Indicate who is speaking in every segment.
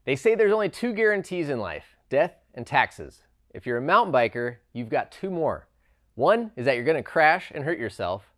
Speaker 1: They say there's only two guarantees in life, death and taxes. If you're a mountain biker, you've got two more. One is that you're gonna crash and hurt yourself.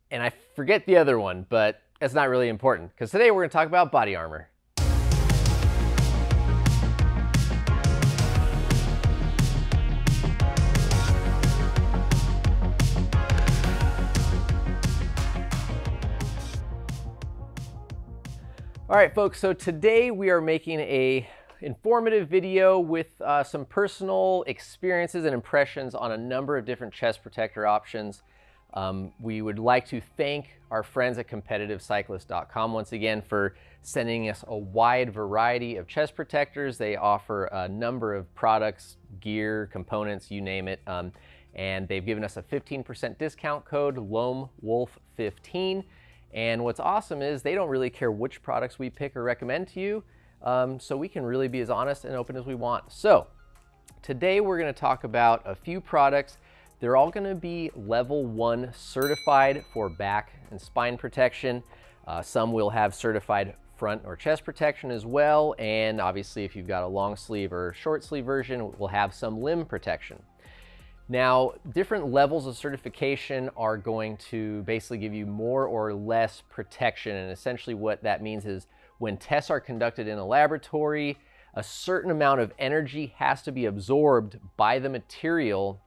Speaker 1: And I forget the other one, but that's not really important because today we're gonna talk about body armor. All right, folks, so today we are making a informative video with some personal experiences and impressions on a number of different chest protector options. We would like to thank our friends at competitivecyclist.com once again for sending us a wide variety of chest protectors. They offer a number of products, gear, components, you name it, and they've given us a 15% discount code, LoamWolf15. And what's awesome is they don't really care which products we pick or recommend to you, so we can really be as honest and open as we want. So today we're going to talk about a few products. They're all going to be level 1 certified for back and spine protection. Some will have certified front or chest protection as well, and obviously if you've got a long sleeve or short sleeve version, we'll have some limb protection. Now, different levels of certification are going to basically give you more or less protection, and essentially what that means is when tests are conducted in a laboratory, a certain amount of energy has to be absorbed by the material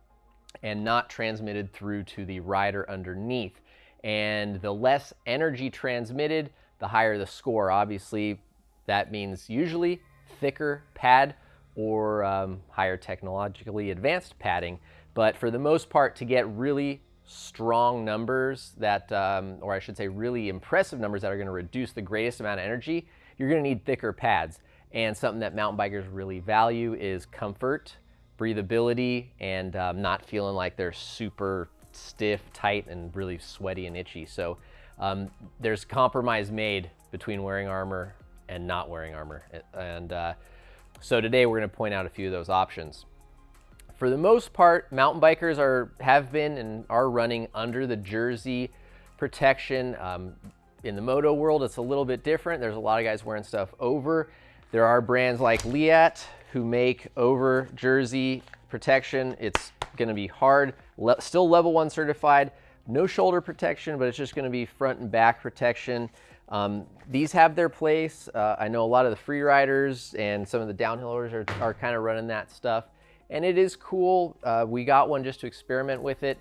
Speaker 1: and not transmitted through to the rider underneath. And the less energy transmitted, the higher the score. Obviously, that means usually thicker pad or higher technologically advanced padding. But for the most part, to get really strong numbers that, or I should say really impressive numbers that are gonna reduce the greatest amount of energy, you're gonna need thicker pads. And something that mountain bikers really value is comfort, breathability, and not feeling like they're super stiff, tight, and really sweaty and itchy. So there's compromise made between wearing armor and not wearing armor. And so today we're gonna point out a few of those options. For the most part, mountain bikers have been and are running under the jersey protection. In the moto world, it's a little bit different. There's a lot of guys wearing stuff over. There are brands like Leatt who make over jersey protection. It's gonna be hard, still level 1 certified, no shoulder protection, but it's just gonna be front and back protection. These have their place. I know a lot of the free riders and some of the downhillers are kind of running that stuff. And it is cool. We got one just to experiment with it,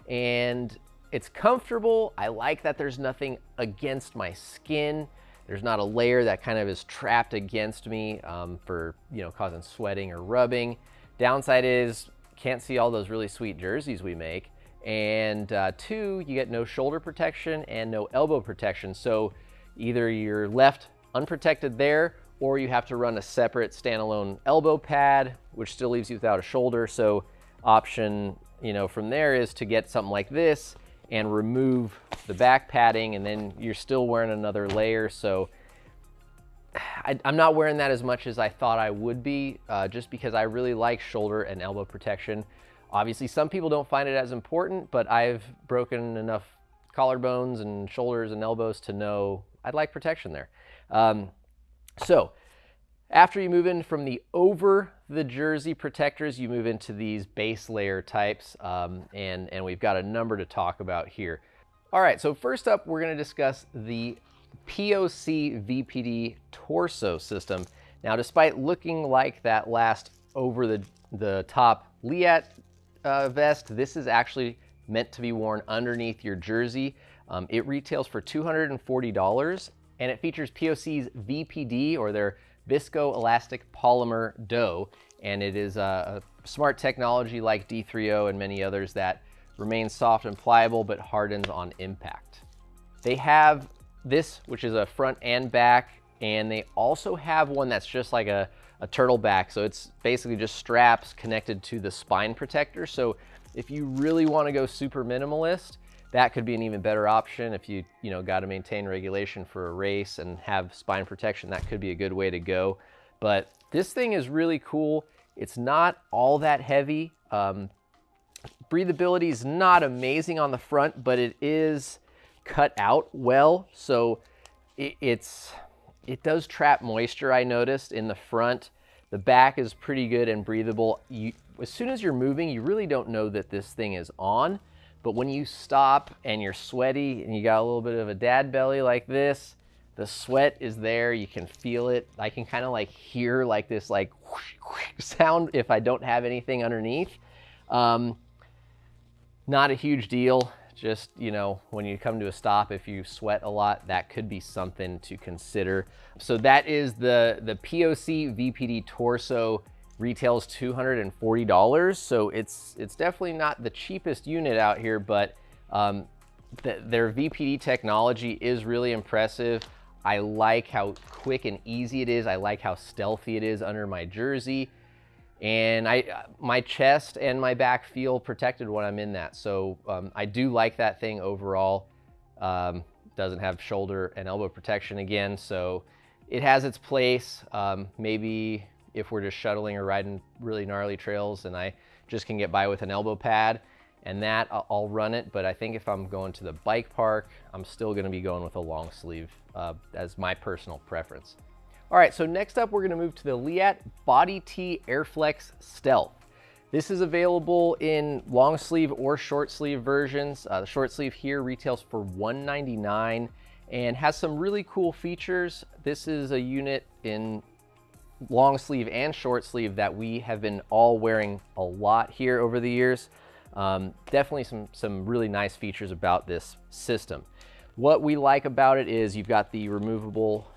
Speaker 1: and it's comfortable. I like that there's nothing against my skin. There's not a layer that kind of is trapped against me for causing sweating or rubbing. Downside is can't see all those really sweet jerseys we make. And 2, you get no shoulder protection and no elbow protection. So either you're left unprotected there, or you have to run a separate standalone elbow pad, which still leaves you without a shoulder. So option, from there is to get something like this and remove the back padding, and then you're still wearing another layer. So I'm not wearing that as much as I thought I would be, just because I really like shoulder and elbow protection. Obviously, some people don't find it as important, but I've broken enough collarbones and shoulders and elbows to know I'd like protection there. So after you move in from the over the jersey protectors, you move into these base layer types, and we've got a number to talk about here. All right, so first up, we're gonna discuss the POC VPD Torso system. Now, despite looking like that last over the top Leatt vest, this is actually meant to be worn underneath your jersey. It retails for $240. And it features POC's VPD, or their viscoelastic polymer dough, and it is a smart technology like D3O and many others that remains soft and pliable but hardens on impact. They have this, which is a front and back, and they also have one that's just like a turtleback, so it's basically just straps connected to the spine protector. So if you really want to go super minimalist, that could be an even better option. If you got to maintain regulation for a race and have spine protection, that could be a good way to go. But this thing is really cool. It's not all that heavy. Breathability is not amazing on the front, but it is cut out well. So it's It does trap moisture, I noticed, in the front. The back is pretty good and breathable. As soon as you're moving, you really don't know that this thing is on, but when you stop and you're sweaty and you got a little bit of a dad belly like this, the sweat is there, you can feel it. I can kind of like hear like this like whoosh, whoosh sound if I don't have anything underneath. Not a huge deal. Just, you know, when you come to a stop, if you sweat a lot, that could be something to consider. So that is the POC VPD Torso, retails $240. So it's definitely not the cheapest unit out here, but their VPD technology is really impressive. I like how quick and easy it is. I like how stealthy it is under my jersey. And my chest and my back feel protected when I'm in that. So I do like that thing overall. Doesn't have shoulder and elbow protection again, so it has its place. Maybe if we're just shuttling or riding really gnarly trails and I just can get by with an elbow pad and that, I'll run it. But I think if I'm going to the bike park, I'm still gonna be going with a long sleeve as my personal preference. All right, so next up, we're gonna move to the Leatt Body Tee Airflex Stealth. This is available in long sleeve or short sleeve versions. The short sleeve here retails for $199 and has some really cool features. This is a unit in long sleeve and short sleeve that we have been all wearing a lot here over the years. Definitely some really nice features about this system. What we like about it is you've got the removable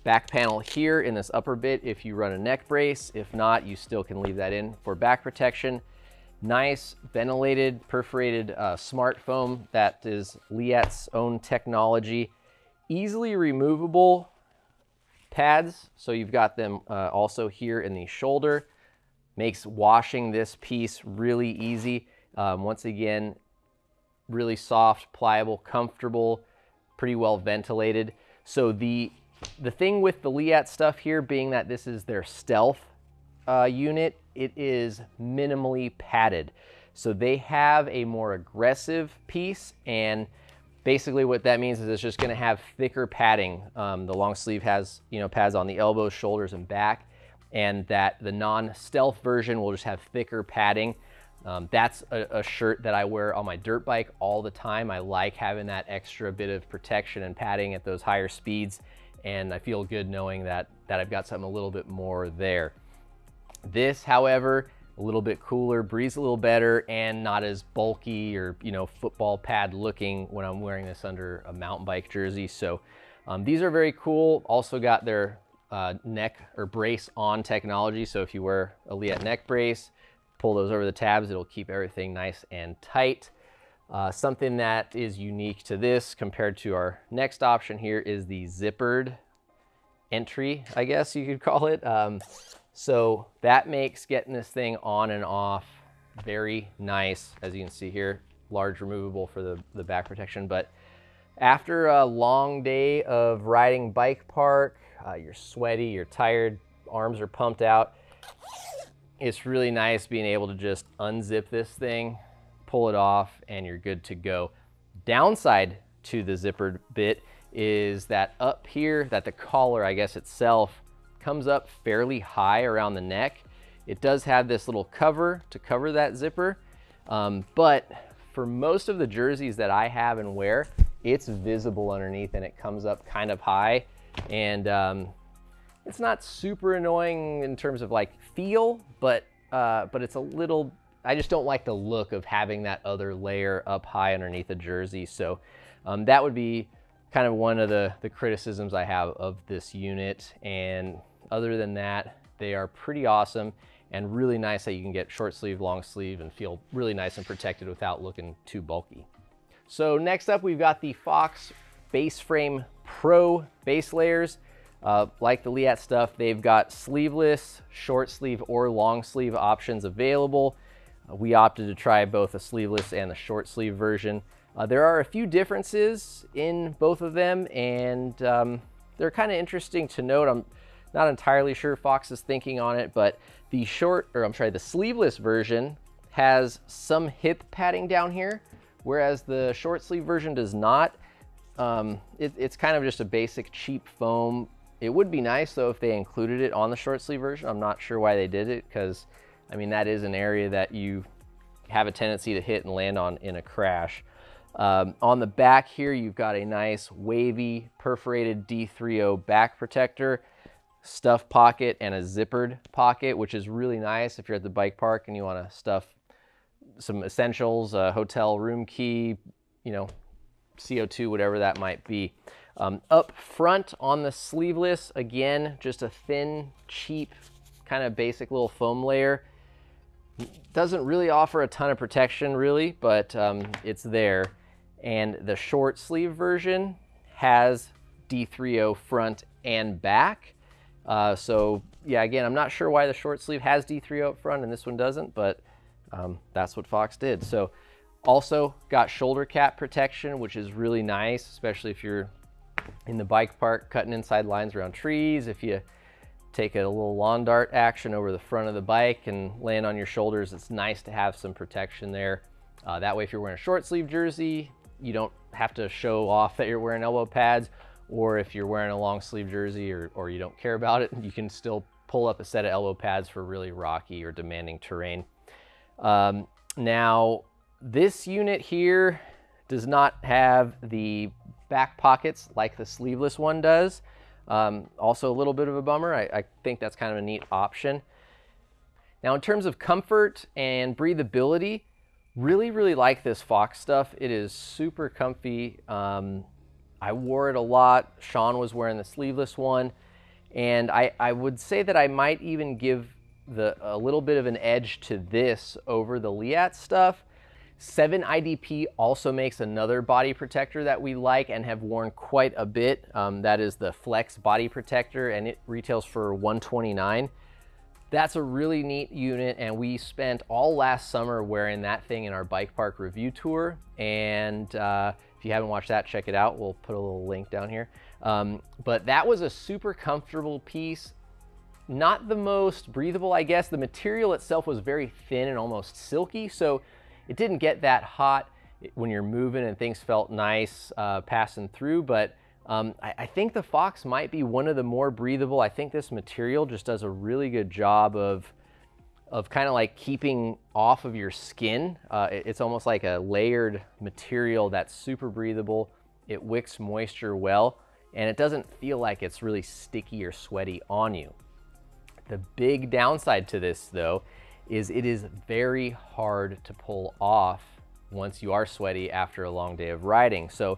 Speaker 1: back panel here in this upper bit if you run a neck brace. If not, you still can leave that in for back protection. Nice ventilated perforated smart foam that is Leatt's own technology. Easily removable pads, so you've got them also here in the shoulder. Makes washing this piece really easy. Once again, really soft, pliable, comfortable, pretty well ventilated. So the thing with the Leatt stuff here being that this is their stealth unit, it is minimally padded. So they have a more aggressive piece, and basically what that means is it's just gonna have thicker padding. The long sleeve has, you know, pads on the elbows, shoulders, and back, and that the non-stealth version will just have thicker padding. That's a shirt that I wear on my dirt bike all the time. I like having that extra bit of protection and padding at those higher speeds, and I feel good knowing that I've got something a little bit more there. This, however, a little bit cooler, breathes a little better, and not as bulky or, you know, football pad looking when I'm wearing this under a mountain bike jersey. So these are very cool. Also got their neck or brace on technology. So if you wear a Leatt neck brace, pull those over the tabs, it'll keep everything nice and tight. Something that is unique to this compared to our next option here is the zippered entry, I guess you could call it. So that makes getting this thing on and off very nice. As you can see here, large removable for the back protection. But after a long day of riding bike park, you're sweaty, you're tired, arms are pumped out, it's really nice being able to just unzip this thing, pull it off, and you're good to go. Downside to the zippered bit is that up here, that the collar, I guess itself, comes up fairly high around the neck. It does have this little cover to cover that zipper, but for most of the jerseys that I have and wear, it's visible underneath and it comes up kind of high, and it's not super annoying in terms of like feel, but it's a little, I just don't like the look of having that other layer up high underneath a jersey. So that would be kind of one of the criticisms I have of this unit. And other than that, they are pretty awesome and really nice that you can get short sleeve, long sleeve, and feel really nice and protected without looking too bulky. So next up, we've got the Fox Baseframe Pro base layers. Like the Leatt stuff, they've got sleeveless, short sleeve, or long sleeve options available. We opted to try both the sleeveless and the short sleeve version. There are a few differences in both of them, and they're kind of interesting to note. I'm not entirely sure Fox's thinking on it, but the sleeveless version has some hip padding down here, whereas the short sleeve version does not. It's kind of just a basic cheap foam. It would be nice though if they included it on the short sleeve version. I'm not sure why they did it, because I mean that is an area that you have a tendency to hit and land on in a crash. On the back here, you've got a nice wavy perforated D30 back protector, stuff pocket, and a zippered pocket, which is really nice if you're at the bike park and you want to stuff some essentials, a hotel room key, you know, CO2, whatever that might be. Up front on the sleeveless, again, just a thin, cheap, kind of basic little foam layer. Doesn't really offer a ton of protection, really, but it's there. And the short sleeve version has D30 front and back. So yeah, again, I'm not sure why the short sleeve has D30 up front and this one doesn't, but that's what Fox did. So also got shoulder cap protection, which is really nice, especially if you're in the bike park cutting inside lines around trees. If you take a little lawn dart action over the front of the bike and land on your shoulders, it's nice to have some protection there. That way, if you're wearing a short sleeve jersey, you don't have to show off that you're wearing elbow pads, or if you're wearing a long sleeve jersey or you don't care about it, you can still pull up a set of elbow pads for really rocky or demanding terrain. Now, this unit here does not have the back pockets like the sleeveless one does. Also a little bit of a bummer. I think that's kind of a neat option. Now, in terms of comfort and breathability, really like this Fox stuff. It is super comfy. I wore it a lot. Sean was wearing the sleeveless one, and I would say that I might even give a little bit of an edge to this over the Leatt stuff. 7IDP also makes another body protector that we like and have worn quite a bit. That is the Flex body protector, and it retails for $129. That's a really neat unit, and we spent all last summer wearing that thing in our bike park review tour. And if you haven't watched that, check it out. We'll put a little link down here. But that was a super comfortable piece. Not the most breathable, I guess. The material itself was very thin and almost silky, so it didn't get that hot when you're moving, and things felt nice passing through. But I think the Fox might be one of the more breathable. I think this material just does a really good job of kind of like keeping off of your skin. It's almost like a layered material that's super breathable. It wicks moisture well, and it doesn't feel like it's really sticky or sweaty on you. The big downside to this, though, is it is very hard to pull off once you are sweaty after a long day of riding. So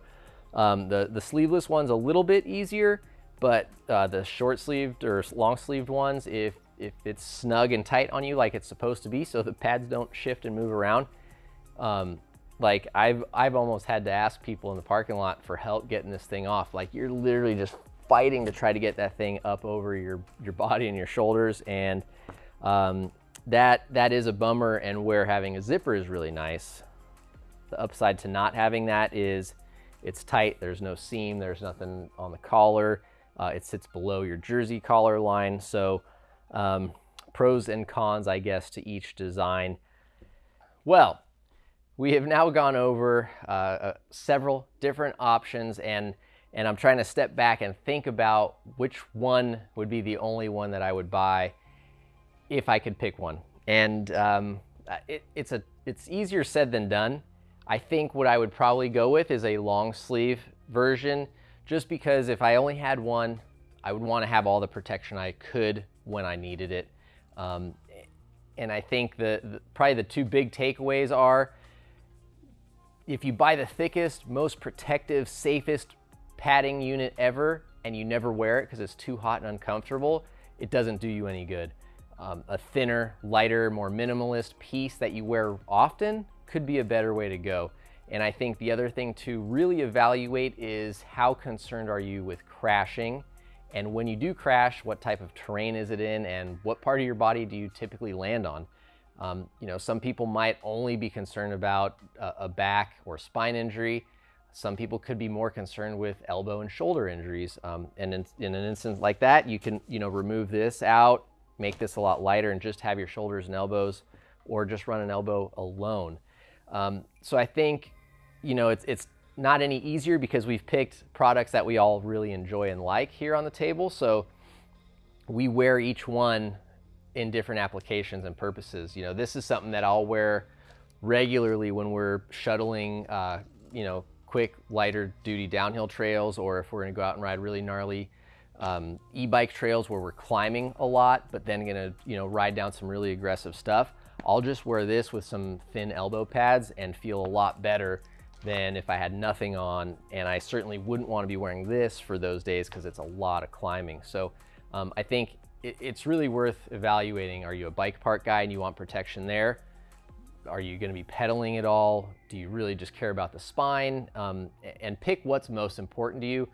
Speaker 1: the sleeveless one's a little bit easier, but the short sleeved or long sleeved ones, if it's snug and tight on you like it's supposed to be, so the pads don't shift and move around, like I've almost had to ask people in the parking lot for help getting this thing off. Like, you're literally just fighting to try to get that thing up over your body and your shoulders, and that is a bummer, and where having a zipper is really nice. The upside to not having that is it's tight, there's no seam, there's nothing on the collar. It sits below your jersey collar line. So pros and cons, I guess, to each design. Well, we have now gone over several different options, and I'm trying to step back and think about which one would be the only one that I would buy if I could pick one. And it's easier said than done. I think what I would probably go with is a long sleeve version, just because if I only had one, I would want to have all the protection I could when I needed it. And I think probably the two big takeaways are, if you buy the thickest, most protective, safest padding unit ever, and you never wear it because it's too hot and uncomfortable, it doesn't do you any good. A thinner, lighter, more minimalist piece that you wear often could be a better way to go. And I think the other thing to really evaluate is, how concerned are you with crashing? And when you do crash, what type of terrain is it in, and what part of your body do you typically land on? You know, some people might only be concerned about a back or spine injury. Some people could be more concerned with elbow and shoulder injuries. And in an instance like that, you can, you know, remove this out, make this a lot lighter, and just have your shoulders and elbows, or just run an elbow alone. So I think, you know, it's not any easier because we've picked products that we all really enjoy and like here on the table. So we wear each one in different applications and purposes. You know, this is something that I'll wear regularly when we're shuttling, you know, quick, lighter duty downhill trails, or if we're gonna go out and ride really gnarly e-bike trails where we're climbing a lot, but then gonna, you know, ride down some really aggressive stuff. I'll just wear this with some thin elbow pads and feel a lot better than if I had nothing on, and I certainly wouldn't want to be wearing this for those days because it's a lot of climbing. So I think it's really worth evaluating. Are you a bike park guy and you want protection there? Are you going to be pedaling at all? Do you really just care about the spine? And pick what's most important to you.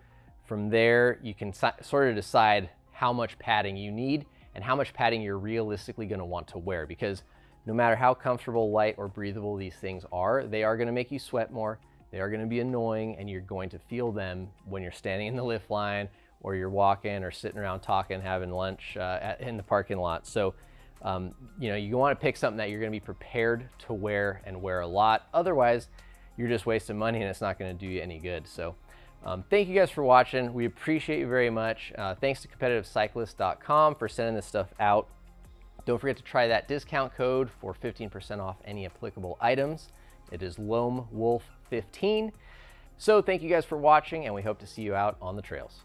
Speaker 1: From there, you can sort of decide how much padding you need and how much padding you're realistically going to want to wear, because no matter how comfortable, light, or breathable these things are, they are going to make you sweat more. They are going to be annoying, and you're going to feel them when you're standing in the lift line, or you're walking or sitting around talking, having lunch in the parking lot. So, you know, you want to pick something that you're going to be prepared to wear and wear a lot. Otherwise, you're just wasting money and it's not going to do you any good. So, thank you guys for watching. We appreciate you very much. Thanks to competitivecyclist.com for sending this stuff out. Don't forget to try that discount code for 15% off any applicable items. It is Loam Wolf 15. So thank you guys for watching, and we hope to see you out on the trails.